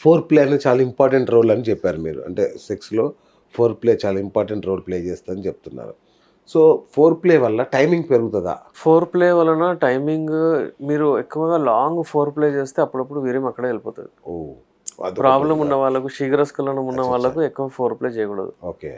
Four play అనేది చాలా important role అని చెప్పారు మీరు. అంటే సెక్స్‌లో ఫోర్ ప్లే చాలా ఇంపార్టెంట్ రోల్ ప్లే చేస్తదని చెప్తున్నారు. సో, ఫోర్ ప్లే వల్ల టైమింగ్ పెరుగుతదా? ఫోర్ ప్లే వలన టైమింగ్ మీరు ఎక్కువగా లాంగ్ ఫోర్ ప్లే చేస్తే అప్పుడప్పుడు వీర్యం అక్కడే వెళ్ళిపోతది. ఓహ్! అదొకటి ప్రాబ్లమ్ ఉందా? ఉన్న వాళ్ళకు, శీఘ్రస్ఖలనం ఉన్న అచ్చచ్చ! వాళ్ళకు ఎక్కువ ఫోర్ ప్లే చేయకూడదు. ఓకే.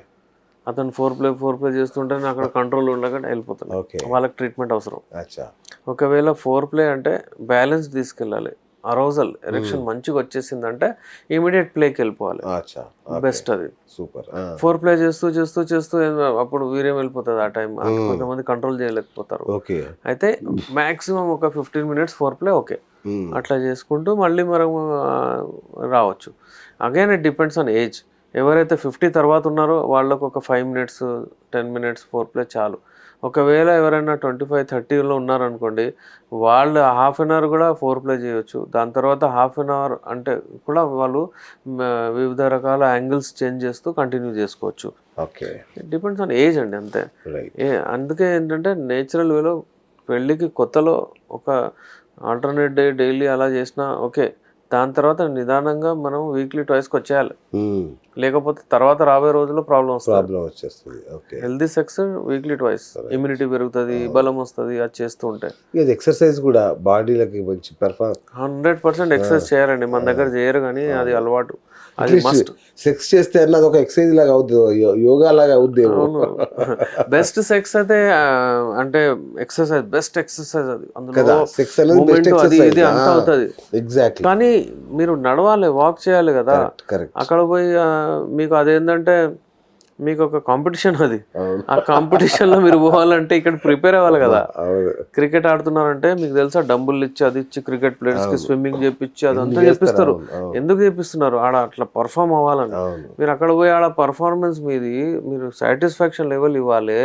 అతను ఫోర్ ప్లే చేస్తుంటేనే అక్కడ కంట్రోల్ ఉండకుండా వెళ్ళిపోతున్నాయి. ఓకే. వాళ్ళకి ట్రీట్మెంట్ అవసరం. అచ్చా! ఒకవేళ ఫోర్ ప్లే అంటే బ్యాలెన్స్ తీసుకెళ్ళాలి. అరౌజల్ ఎరెక్షన్ హ్మ్. మంచిగా వచ్చేసిందంటే ఇమ్మీడియేట్ ప్లేకి వెళ్ళిపోవాలి. అచ్చా! ఓకే. బెస్ట్ అది. సూపర్. ఆ! ఫోర్ ప్లే చేస్తూ అప్పుడు వీర్యం వెళ్ళిపోతది ఆ టైం. హ్మ్. కొంతమంది కంట్రోల్ చేయలేకపోతారు. ఓకే. అయితే మాక్సిమం ఒక 15 మినిట్స్ ఫోర్ ప్లే ఓకే. హ్మ్. అట్లా చేసుకుంటూ మళ్ళీ మనం రావచ్చు. Again it depends on age. ఎవరైతే 50 తర్వాత ఉన్నారో వాళ్ళకు ఒక 5 మినిట్స్, 10 మినిట్స్ ఫోర్ ప్లే చాలు. ఒకవేళ ఎవరైనా 25, 30లో ఉన్నారనుకోండి, వాళ్ళు హాఫ్ అన్ అవర్ కూడా ఫోర్ ప్లే చేయొచ్చు. దాని తర్వాత హాఫ్ అన్ అవర్ అంటే కూడా వాళ్ళు వివిధ రకాల యాంగిల్స్ చేంజ్ చేస్తూ కంటిన్యూ చేసుకోవచ్చు. Okay. It depends on age అండి అంతే. రైట్. అందుకే ఏంటంటే నేచురల్ వేలో పెళ్ళికి కొత్తలో ఒక ఆల్టర్‌నేట్ డే డైలీ అలా చేసినా ఓకే. దాని తర్వాత నిదానంగా మనం వీక్లీ ట్వైస్‌కి వచ్చేయాలి. హ్మ్. లేకపోతే తర్వాత రాబోయే రోజుల్లో ప్రాబ్లమ్ వస్తది. ప్రాబ్లమ్ వచ్చేస్తుంది. Okay. Healthy sex weekly twice. Right. Immunity పెరుగుతది, అవును. బలం వస్తది అది చేస్తూ ఉంటే. ఇది ఎక్సర్‌సైజ్ గూడా బాడీలకి మంచి 100% ఆ! ఎక్సర్సైజ్ చేయాలండి. మన ఆ! దగ్గర చేయరు గానీ అది అవును. అలవాటు. అది అట్‌లీస్ట్ మస్ట్. సెక్స్ చేస్తే అన్న అదొక ఎక్సర్‌సైజ్ లాగా అవుద్ది. యోగా లాగా అవుద్దేమో. అవును. బెస్ట్ సెక్స్ అయితే అంటే ఎక్సర్సైజ్ బెస్ట్ ఎక్సర్సైజ్ అది. అందులో కదా! సెక్స్ అనేది బెస్ట్ మూవ్‌మెంట్ అది ఎక్సర్‌సైజ్. ఇది ఆ! అంతా అవుతది. ఎగ్జాక్ట్‌లీ. కానీ మీరు నడవాలి, వాక్ చేయాలి గదా! కరెక్ట్. కరెక్ట్. అక్కడ పోయి మీకు అదేంటంటే మీకొక కాంపిటీషన్ అది. అవును. ఆ కాంపిటీషన్‌లో మీరు పోవాలంటే ఇక్కడ ప్రిపేర్ అవ్వాలి అబ్బా! గదా! అవును. క్రికెట్ ఆడుతున్నారంటే మీకు తెలుసా డంబుల్ ఇచ్చి, అది ఇచ్చి క్రికెట్ ప్లేయర్స్‌కి అవును. స్విమ్మింగ్ జేపిచ్చి ఎన్ని అదంతా చేస్తారు. జేపిస్తారు. అవును. అవును. ఎందుకు జేపిస్తున్నారు? ఆడ అట్లా పెర్ఫార్మ్ అవ్వాలని. అవును. మీరు అక్కడ పోయి ఆడ పెర్ఫార్మన్స్ మీది మీరు సాటిస్ఫాక్షన్ లెవెల్ ఇవ్వాలి.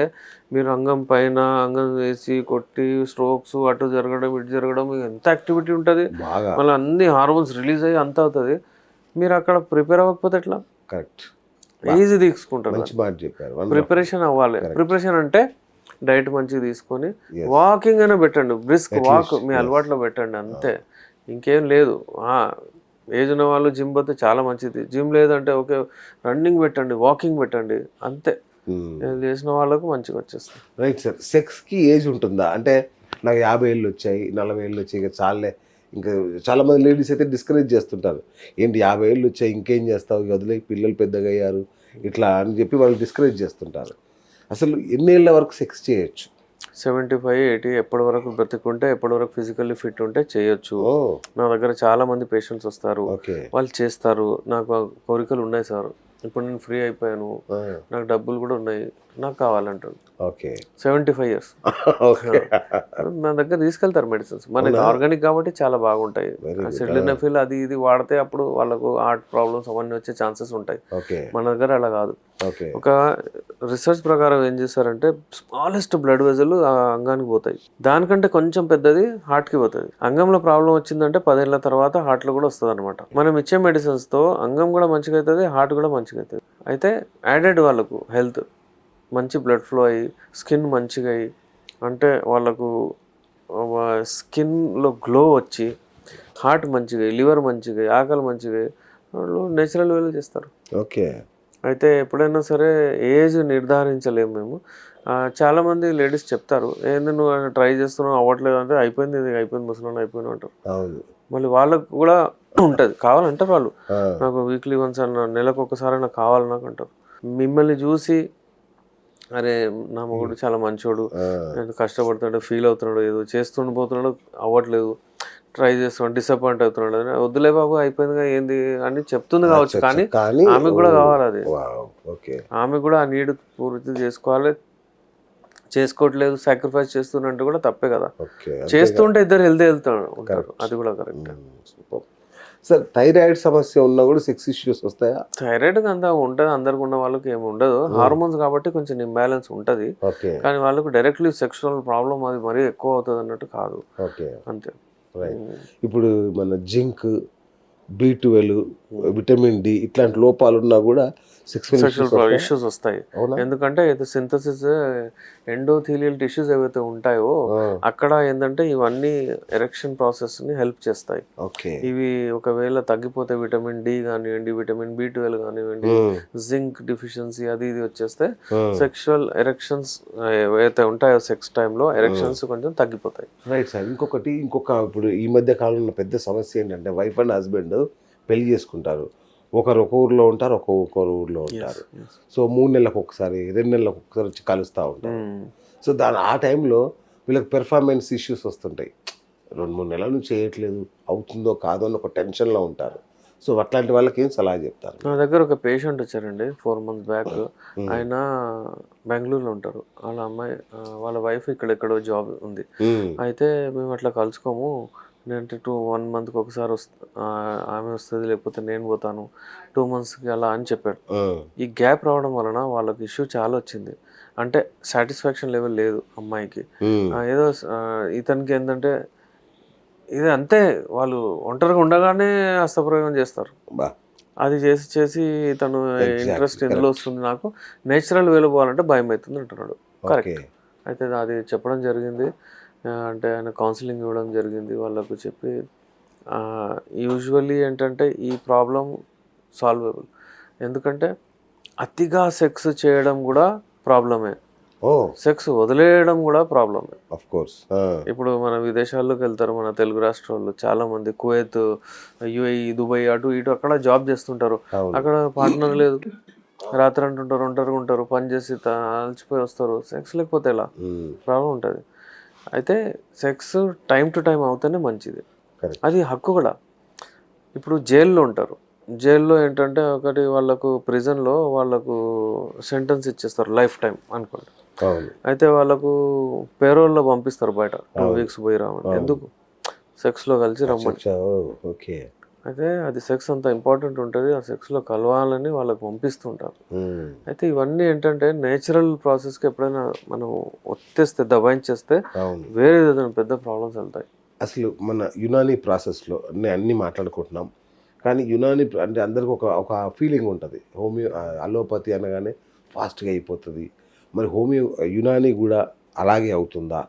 మీరు అంగం పైన అంగం వేసి కొట్టి స్ట్రోక్స్ అటు జరగడం, ఇటు జరగడం ఎంత యాక్టివిటీ ఉంటది. బాగా. మళ్ళీ అన్ని హార్మోన్స్ రిలీజ్ అయ్యి అంతా అవుతది. మీరు అక్కడ ప్రిపేర్ అవ్వకపోతే ఎట్లా? కరెక్ట్. బా ఈజీ తీసుకుంటారు మంచి దాన్ని. మాట చెప్పారు. వండర్‌ఫుల్. ప్రిపరేషన్ అవ్వాలి. కరెక్ట్. ప్రిపరేషన్ అంటే డైట్ మంచిగా తీసుకొని యెస్. వాకింగ్ అయినా పెట్టండి. Brisk walk at least. మీ యెస్. అలవాట్లో పెట్టండి అంతే. అవును. ఇంకేం లేదు. ఆ! ఏజ్ ఉన్న వాళ్ళు జిమ్ పోతే చాలా మంచిది. జిమ్ లేదంటే ఓకే రన్నింగ్ పెట్టండి, వాకింగ్ పెట్టండి అంతే. హ్మ్. ఇది చేసిన వాళ్ళకు మంచిగా వచ్చేస్తుంది. Right sir. సెక్స్‌కి ఏజ్ ఉంటుందా? అంటే నాకు 50 ఏళ్ళొచ్చాయి, 40 ఏళ్ళొచ్చాయి ఇక చాలులే. ఇంకా చాలామంది లేడీస్ అయితే డిస్కరేజ్ చేస్తుంటారు. ఏంటి 50 ఏళ్ళొచ్చాయి ఇంకేం చేస్తావు? ఇక వదిలేయి పిల్లలు పెద్దగయ్యారు. ఇట్లా అని చెప్పి వాళ్ళు డిస్కరేజ్ చేస్తుంటారు. అసలు ఎన్నేళ్ల వరకు సెక్స్ చేయొచ్చు? 75, 80 ఎప్పటి వరకు బ్రతికుంటే, ఎప్పటి వరకు ఫిజికల్లీ ఫిట్ ఉంటే చేయొచ్చు. ఓహ్! నా దగ్గర చాలామంది పేషెంట్స్ వస్తారు. ఓకే. వాళ్ళు చేస్తారు. నాకు ఆ కోరికలు ఉన్నాయి సార్. ఇప్పుడు నేను ఫ్రీ అయిపోయాను. ఆ! నాకు డబ్బులు కూడా ఉన్నాయి. నాకు కావాలంటాడు. ఓకే. 75 ఇయర్స్. ఓకే. నా దగ్గర తీసుకెళ్తారు మెడిసిన్స్. మనకి అవునా? ఆర్గానిక్ కాబట్టి చాలా బాగుంటాయి. Very good. ఆ! సిడ్లినఫిల్ అది ఇది వాడితే అప్పుడు వాళ్ళకు హార్ట్ ప్రాబ్లమ్స్ అవన్నీ వచ్చే ఛాన్సెస్ ఉంటాయి. ఓకే. మన దగ్గర అలా కాదు. ఓకే. ఒక రిసర్చ్ ప్రకారం ఏం చేశారంటే స్మాలెస్ట్ బ్లడ్ వెజల్ ఆ అంగానికి పోతాయి. దానికంటే కొంచెం పెద్దది హార్ట్‌కి పోతది. అంగంలో ప్రాబ్లమ్ వచ్చిందంటే 10 ఏళ్ల తర్వాత హార్ట్‌లో కూడా వస్తదనమాట. మనం ఇచ్చే మెడిసిన్స్‌తో అంగం కూడా మంచిగా అయితది, హార్ట్ కూడా మంచిగా అయితది. అయితే యాడెడ్ వాళ్ళకు హెల్త్ మంచి బ్లడ్ ఫ్లో అయ్యి, స్కిన్ మంచిగా అయ్యి అంటే వాళ్ళకు స్కిన్‌లో గ్లో వచ్చి, హార్ట్ మంచిగా అయ్యి, లివర్ మంచిగా అయ్యి, ఆకలి మంచిగా అయ్యి వాళ్ళు నేచురల్ వేలో చేస్తారు. ఓకే. అయితే ఎప్పుడైనా సరే ఏజ్ నిర్ధారించలేము మేము. చాలామంది లేడీస్ చెప్తారు, "ఏంది నువ్వు ట్రై చేస్తున్నావు అవ్వట్లేదు" అంటే, "అయిపోయింది ఇది అయిపోయింది ముసలోడిని అయిపోయాను" అంటారు. అవును. మళ్ళీ వాళ్ళకు కూడా ఉంటది. కావాలంటారు వాళ్ళు. ఆ! నాకు వీక్లీ వన్స్ అన్నా నెలకొకసారైనా కావాలి నాకు అంటారు. మిమ్మల్ని చూసి అరే! నా హ్మ్. మొగుడు చాలా మంచోడు. ఆ! ఏదో కష్టపడుతున్నాడు, ఫీల్ అవుతున్నాడు, ఏదో చేస్తుండి పోతున్నాడు, అవ్వట్లేదు. ట్రై చేస్తున్నాడు, డిసప్పాయింట్ అవుతున్నాడు అని, వద్దులే బాబు అయిపోయిందిగా ఏంది అని చెప్తుంది కావచ్చు. అచ్చచ్చ! కానీ కానీ ఆమెకు కూడా ఓహ్! కావాలది. వావ్! ఓకే. ఆమెకు కూడా ఆ నీడ్ పూర్తి చేసుకోవాలి. చేసుకోవట్లేదు, సాక్రిఫైస్ చేస్తున్నంటే కూడా తప్పే కదా! ఓకే. అంతేగా. చేస్తుంటే ఇద్దరు హెల్తీ ఉంటారు. కరెక్ట్. అది కూడా కరెక్టే. సూపర్. సార్ థైరాయిడ్ సమస్య ఉన్నా గూడా సెక్స్ ఇష్యూస్ వస్తాయా? థైరాయిడ్‌కి అంతా ఉంటది. అందరికి ఉన్న వాళ్ళకి ఏమి ఉండదు. హ్మ్. హార్మోన్స్ కాబట్టి కొంచెం ఇంబాలెన్స్ ఉంటది. ఓకే. కానీ వాళ్ళకు డైరెక్ట్‌లీ సెక్షువల్ ప్రాబ్లమ్ అది మరీ ఎక్కువ అవుతదన్నట్టు కాదు. ఓకే. అంతే. రైట్. హ్మ్. ఇప్పుడు మన జింక్, బి12 విటమిన్ డి ఇట్లాంటి లోపాలు ఉన్నా కూడా సెక్సువల్ సెక్షువల్ ఇష్యూస్ వస్తాయి. అవునా? ఎందుకంటే ఇది సింథసిస్ ఎండోథీలియల్ టిష్యూస్ ఏవైతే ఉంటాయో అక్కడ ఏంటంటే ఇవన్నీ ఎరెక్షన్ ప్రాసెస్ ని హెల్ప్ చేస్తాయి. ఓకే. ఇవి ఒకవేళ తగ్గిపోతే విటమిన్ డి కానివ్వండి, విటమిన్ బి12 కానివ్వండి, జింక్ డిఫిషియన్సీ అది ఇది వచ్చేస్తే సెక్షువల్ ఎరెక్షన్స్ ఏవైతే ఉంటాయో సెక్స్ టైంలో ఎరెక్షన్స్ కొంచెం తగ్గిపోతాయి. Right sir. ఇంకొక ఇప్పుడు ఈ మధ్య కాలంలో పెద్ద సమస్య ఏంటంటే వైఫ్ అండ్ హస్బెండ్ పెళ్లి చేసుకుంటారు, ఒకరు ఒక ఊర్లో ఉంటారు, ఒకరు ఊర్లో ఉంటారు. సో 3 నెలలకు ఒకసారి 2 నెలలకు ఒకసారి వచ్చి కలుస్తూ ఉంటారు. సో ఆ టైంలో వీళ్ళకి పెర్ఫార్మెన్స్ ఇష్యూస్ వస్తుంటాయి. 2-3 నెలల నుంచి చేయట్లేదు, అవుతుందో కాదో అని ఒక టెన్షన్లో ఉంటారు. సో అట్లాంటి వాళ్ళకి ఏం సలహా చెప్తారు? నా దగ్గర ఒక పేషెంట్ వచ్చారండి 4 months బ్యాక్. ఆయన బెంగళూరులో ఉంటారు. వాళ్ళ అమ్మాయి వాళ్ళ వైఫ్ ఇక్కడెక్కడో జాబ్ ఉంది. అయితే మేము అట్లా కలుసుకోము, నేనంటే 1 monthకి ఒకసారి ఆమె వస్తుంది, లేకపోతే నేను పోతాను 2 monthsకి అలా అని చెప్పాడు. ఈ గ్యాప్ రావడం వలన వాళ్ళకి ఇష్యూ చాలా వచ్చింది. అంటే సాటిస్ఫాక్షన్ లెవెల్ లేదు అమ్మాయికి. ఏదో ఇతనికి ఏంటంటే ఇది అంతే, వాళ్ళు ఒంటరిగా ఉండగానే హస్తప్రయోగం చేస్తారు. అది చేసి చేసి తను ఇంట్రెస్ట్ ఎందులో వస్తుంది, నాకు నేచురల్ వేలో పోవాలంటే భయం అవుతుంది అంటున్నాడు. కరెక్ట్. అయితే అది చెప్పడం జరిగింది. అంటే ఆయన కౌన్సిలింగ్ ఇవ్వడం జరిగింది వాళ్ళకు. చెప్పి యూజువల్లీ ఏంటంటే ఈ ప్రాబ్లం సాల్వబుల్. ఎందుకంటే అతిగా సెక్స్ చేయడం కూడా ప్రాబ్లమే, సెక్స్ వదిలేయడం కూడా ప్రాబ్లమే. Of course. ఇప్పుడు మన విదేశాల్లోకి వెళ్తారు మన తెలుగు రాష్ట్రాల్లో చాలా మంది, కువైత్, యుఏఈ, దుబాయ్, అటు ఇటు అక్కడ జాబ్ చేస్తుంటారు. అక్కడ పార్ట్నర్ లేదు, రాత్రి అంటుంటారు, ఒంటరిగా ఉంటారు, పని చేసి అలసిపోయి వస్తారు. సెక్స్ లేకపోతే ఎలా ప్రాబ్లం ఉంటుంది. అయితే సెక్స్ టైం టు టైం అవుతేనే మంచిది, అది హక్కు కూడా. ఇప్పుడు జైల్లో ఉంటారు, జైల్లో ఏంటంటే ఒకటి వాళ్ళకు ప్రిజన్లో వాళ్ళకు సెంటెన్స్ ఇచ్చేస్తారు లైఫ్ టైం అనుకోండి. అయితే వాళ్ళకు పేరోల్లో పంపిస్తారు బయట 2 weeks పోయి రామని. ఎందుకు? సెక్స్లో కలిసి రమ్మని. ఓకే. అయితే అది సెక్స్ అంత ఇంపార్టెంట్ ఉంటుంది, ఆ సెక్స్లో కలవాలని వాళ్ళకు పంపిస్తుంటారు. అయితే ఇవన్నీ ఏంటంటే నేచురల్ ప్రాసెస్కి ఎప్పుడైనా మనం ఒత్తేస్తే, దబాయించేస్తే వేరే ఏదైనా పెద్ద ప్రాబ్లమ్స్ వెళ్తాయి. అసలు మన యునానీ ప్రాసెస్లో అన్నీ మాట్లాడుకుంటున్నాం, కానీ యునానీ అంటే అందరికి ఒక ఫీలింగ్ ఉంటుంది, అలోపతి అనగానే ఫాస్ట్గా అయిపోతుంది. మరి యునానీ కూడా అలాగే అవుతుందా?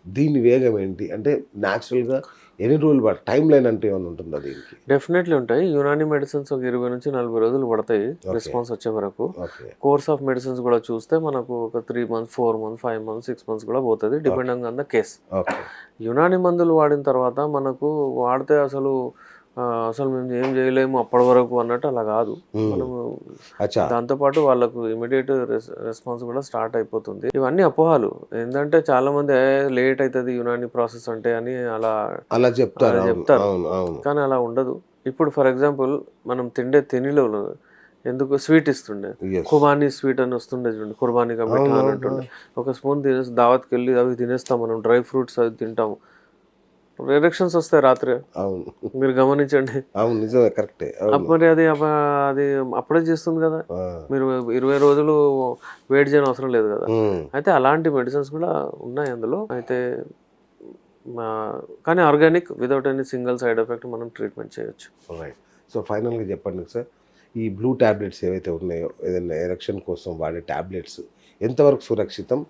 దీని వేగం ఏంటి? అంటే న్యాచురల్గా ఎన్ని రోజులు టైం లైన్ అంటే ఏమైనా ఉంటుందా దీనికి? డెఫినెట్లీ ఉంటాయి. యునానీ మెడిసిన్స్ ఒక 20 నుంచి 40 రోజులు పడతాయి రెస్పాన్స్ వచ్చే వరకు. కోర్స్ ఆఫ్ మెడిసిన్స్ కూడా చూస్తే మనకు ఒక 3 months, 4 months, 5 months, 6 months కూడా పోతుంది, depending on the case. Unani మందులు వాడిన తర్వాత మనకు వాడితే అసలు మేము ఏం చేయలేము అప్పటి వరకు అన్నట్టు అలా కాదు. మనము దాంతోపాటు వాళ్ళకు ఇమీడియట్ రెస్పాన్స్ కూడా స్టార్ట్ అయిపోతుంది. ఇవన్నీ అపోహలు. ఏంటంటే చాలా మంది లేట్ అవుతుంది యునానీ ప్రాసెస్ అంటే అని అలా చెప్తారు, కానీ అలా ఉండదు. ఇప్పుడు ఫర్ ఎగ్జాంపుల్ మనం తినిలో ఎందుకు స్వీట్ ఇస్తుండే, ఖుబానీ స్వీట్ అని వస్తుండే చూడండి, ఖుర్బానీ మిఠా అని అంటుండే. ఒక స్పూన్ తినేసి దావత్కి వెళ్ళి అవి తినేస్తాం మనం, డ్రై ఫ్రూట్స్ అవి తింటాము, ఎరెక్షన్స్ వస్తాయి రాత్రి. మీరు గమనించండి. నిజమే, కరెక్టే. మరి అది అప్పుడే చేస్తుంది కదా, మీరు 20 రోజులు వెయిట్ చేయని అవసరం లేదు కదా. అయితే అలాంటి మెడిసిన్స్ కూడా ఉన్నాయి అందులో. అయితే కానీ organic, without any single side effect మనం ట్రీట్మెంట్ చేయొచ్చు. రైట్. సో ఫైనల్గా చెప్పండి సార్, ఈ బ్లూ ట్యాబ్లెట్స్ ఏవైతే ఉన్నాయో, ఏదైనా ఎరెక్షన్ కోసం వాడే ట్యాబ్లెట్స్ ఎంతవరకు సురక్షితం?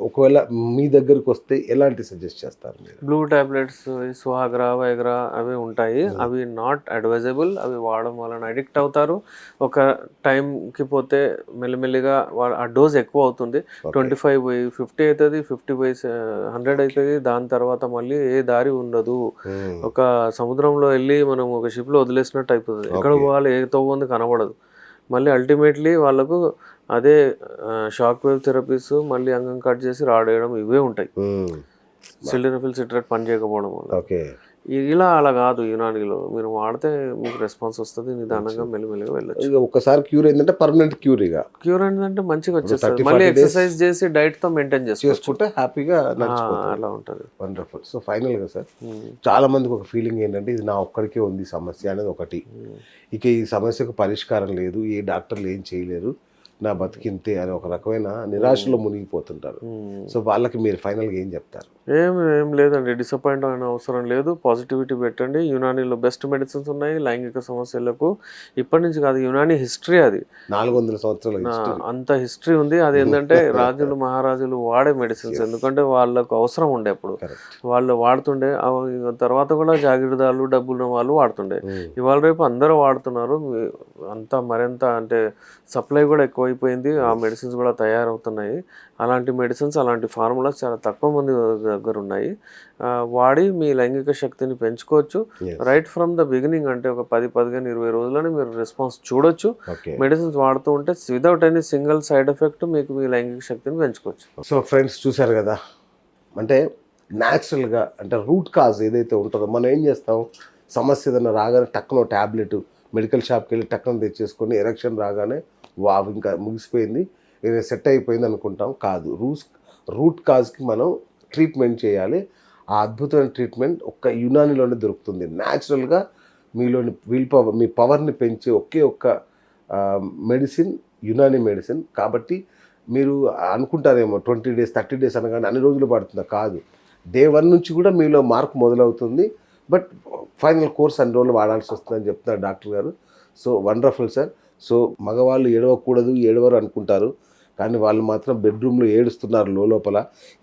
ఒకవేళ మీ దగ్గరికి వస్తే ఎలాంటి సజెస్ట్ చేస్తారు మీరు? బ్లూ టాబ్లెట్స్, సుహాగ్రా, వైగ్రా అవి ఉంటాయి. అవి నాట్ అడ్వైజబుల్. అవి వాడడం వలన అడిక్ట్ అవుతారు. ఒక టైంకి పోతే మెల్లిమెల్లిగా ఆ డోస్ ఎక్కువ అవుతుంది. 25 పోయి 50 అవుతుంది, 50 పోయి 100 అవుతుంది. దాని తర్వాత మళ్ళీ ఏ దారి ఉండదు. ఒక సముద్రంలో వెళ్ళి మనం ఒక షిప్లో వదిలేసినట్టు అయిపోతుంది. ఎక్కడ పోవాలి, ఏ తవ్వుంది కనబడదు. మళ్ళీ అల్టిమేట్లీ వాళ్ళకు అదే షాక్ వేవ్ థెరపీస్, మళ్ళీ అంగం కట్ చేసి రాడేయడం, ఇవే ఉంటాయి. సిల్డెనఫిల్ సిట్రేట్ పని చేయకపోవడం వల్ల. ఇలా అలా కాదు. యునానీలో మీరు వాడితే మీకు రెస్పాన్స్ వస్తుంది, నిదానంగా మెల్లిమెల్లిగా వెళ్ళచ్చు. ఒకసారి క్యూర్ అయిందంటే పర్మనెంట్ క్యూర్ అయిందంటే మంచిగా వచ్చేస్తుంది. మళ్ళీ ఎక్సర్సైజ్ చేసి డైట్ తో మెయింటైన్ చేసుకుంటే హ్యాపీగా అలా ఉంటుంది. వండర్ఫుల్. సో ఫైనల్ గా సార్, చాలా మందికి ఒక ఫీలింగ్ ఏంటంటే ఇది నా ఒక్కడికే ఉంది సమస్య అనేది ఒకటి. ఇక ఈ సమస్యకు పరిష్కారం లేదు, ఏ డాక్టర్లు ఏం చేయలేరు, నా బతికింతే అని ఒక రకమైన నిరాశలో మునిగిపోతుంటారు. సో వాళ్ళకి మీరు ఫైనల్గా ఏం చెప్తారు? ఏం లేదండి, డిసప్పాయింట్ అయిన అవసరం లేదు. పాజిటివిటీ పెట్టండి. యునానీలో బెస్ట్ మెడిసిన్స్ ఉన్నాయి లైంగిక సమస్యలకు. ఇప్పటి నుంచి కాదు, యునానీ హిస్టరీ అది 400 సంవత్సరాల history. అంత హిస్టరీ ఉంది. అది ఏంటంటే రాజులు మహారాజులు వాడే మెడిసిన్స్, ఎందుకంటే వాళ్ళకు అవసరం ఉండే అప్పుడు వాళ్ళు వాడుతుండే. తర్వాత కూడా జాగీర్దారులు డబ్బున్న వాళ్ళు వాడుతుండే. ఇవాళ రేపు అందరూ వాడుతున్నారు. అంతా మరింత అంటే సప్లై కూడా ఎక్కువైపోయింది, ఆ మెడిసిన్స్ కూడా తయారవుతున్నాయి. అలాంటి మెడిసిన్స్ అలాంటి ఫార్ములాస్ చాలా తక్కువ మంది దగ్గర ఉన్నాయి. వాడి మీ లైంగిక శక్తిని పెంచుకోవచ్చు. రైట్ ఫ్రమ్ ద బిగినింగ్, అంటే ఒక 10-15-20 రోజుల్లోనే మీరు రెస్పాన్స్ చూడొచ్చు. మెడిసిన్స్ వాడుతూ ఉంటే without any single side effect మీకు మీ లైంగిక శక్తిని పెంచుకోవచ్చు. సో ఫ్రెండ్స్ చూసారు కదా, అంటే న్యాచురల్గా అంటే రూట్ కాజ్ ఏదైతే ఉంటుందో మనం ఏం చేస్తాం, సమస్య ఏదైనా రాగానే టక్కున ట్యాబ్లెట్ మెడికల్ షాప్కి వెళ్ళి టక్కున తెచ్చేసుకొని ఎరెక్షన్ రాగానే ఇంకా ముగిసిపోయింది, ఇది సెట్ అయిపోయింది అనుకుంటాం. కాదు, రూట్ కాజ్కి మనం ట్రీట్మెంట్ చేయాలి. ఆ అద్భుతమైన ట్రీట్మెంట్ ఒక్క యునానీలోనే దొరుకుతుంది. న్యాచురల్గా మీలోని మీ పవర్ని పెంచే ఒక్క మెడిసిన్ యునానీ మెడిసిన్. కాబట్టి మీరు అనుకుంటారేమో 20 days 30 days అనగానే అన్ని రోజులు పడుతుందా? కాదు, day 1 నుంచి కూడా మీలో మార్పు మొదలవుతుంది. బట్ ఫైనల్ కోర్స్ అన్ని రోజులు వాడాల్సి వస్తుందని చెప్తున్నారు డాక్టర్ గారు. So wonderful sir. సో మగవాళ్ళు ఏడవకూడదు, ఏడవరు అనుకుంటారు, కానీ వాళ్ళు మాత్రం బెడ్రూమ్లో ఏడుస్తున్నారు లోపల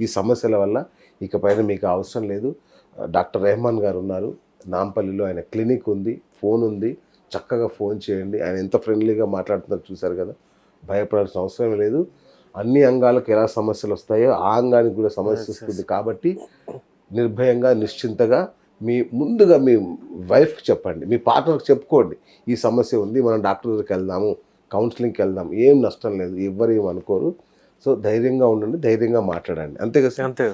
ఈ సమస్యల వల్ల. ఇకపైన మీకు అవసరం లేదు. డాక్టర్ రెహమాన్ గారు ఉన్నారు నాంపల్లిలో, ఆయన క్లినిక్ ఉంది, ఫోన్ ఉంది, చక్కగా ఫోన్ చేయండి. ఆయన ఎంత ఫ్రెండ్లీగా మాట్లాడుతున్నారు చూశారు కదా. భయపడాల్సిన అవసరం లేదు. అన్ని అంగాలకు ఎలా సమస్యలు వస్తాయో ఆ అంగానికి కూడా సమస్య వస్తుంది. కాబట్టి నిర్భయంగా నిశ్చింతగా ముందుగా మీ వైఫ్కి చెప్పండి, మీ పార్ట్నర్కి చెప్పుకోండి, ఈ సమస్య ఉంది, మనం డాక్టర్ దగ్గరికి వెళ్దాము, కౌన్సిలింగ్కి వెళ్దాం, ఏం నష్టం లేదు, ఎవ్వరు ఏం అనుకోరు. సో ధైర్యంగా ఉండండి, ధైర్యంగా మాట్లాడండి. అంతే కదా? అంతే.